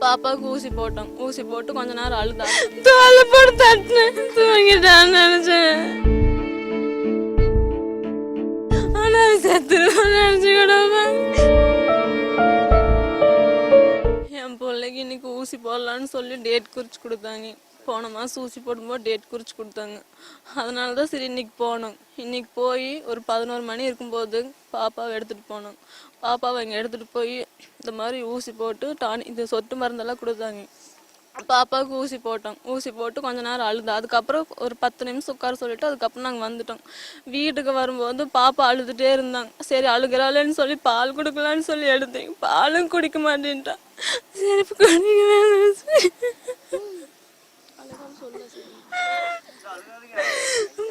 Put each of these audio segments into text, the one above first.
பாப்பாவுக்கு ஊசி போட்டோம். ஊசி போட்டு கொஞ்ச நேரம் அழுதா, தோலை போட்டு தட்டினேன், தூங்கிட்டான்னு நினைச்சேன். ஆனா செத்துருவான்னு நினைச்சு கூட என் பிள்ளைக்கு இன்னைக்கு ஊசி போடலான்னு சொல்லி டேட் குறிச்சு கொடுத்தாங்க. போன மாதம் ஊசி போடும்போது டேட் குறிச்சு கொடுத்தாங்க. அதனால தான் சரி இன்னைக்கு போனோம். இன்னைக்கு போய் ஒரு 11 மணி இருக்கும்போது பாப்பாவை எடுத்துகிட்டு போனோம். பாப்பாவை இங்கே எடுத்துகிட்டு போய் இந்த மாதிரி ஊசி போட்டு இந்த சொட்டு மருந்தெல்லாம் கொடுத்தாங்க. பாப்பாவுக்கு ஊசி போட்டோம். ஊசி போட்டு கொஞ்ச நேரம் அழுதா. அதுக்கப்புறம் ஒரு 10 நிமிஷம் உட்கார சொல்லிட்டு அதுக்கப்புறம் நாங்கள் வந்துட்டோம். வீட்டுக்கு வரும்போது பாப்பா அழுதுகிட்டே இருந்தாங்க. சரி அழுகிறாளேன்னு சொல்லி பால் கொடுக்கலான்னு சொல்லி எடுத்தேன். பாலும் குடிக்க மாட்டேன்ட்டான். சரி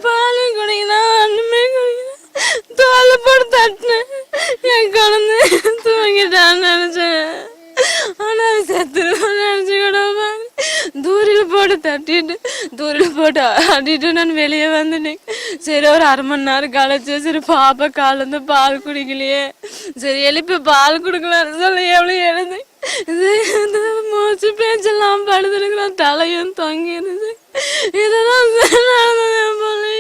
பாலும் குடிக்கலாம், ஒண்ணுமே குடிக்கலாம், தோலை போட்டு தட்டினேன். என் குழந்தை தூங்கிட்டான்னு நினைச்சேன். ஆனா செத்துருவான்னு நினைச்சு கூட தூரில் போட்டு தட்டிட்டு தூரில் போட்டு ஆடிட்டு நான் வெளியே வந்துட்டேன். சரி ஒரு அரை மணி நேரம் கழிச்சு சரி பாப்பா காலேருந்து பால் குடிக்கலையே, சரி எழுப்பி பால் கொடுக்கலான்னு சொல்லி எவ்வளோ எழுந்தேன். மூச்சு பேச்செல்லாம் படுத்துருக்குறேன், தலையும் தொங்கிருச்சு. இதுதான் நடந்தது என் பிள்ளை.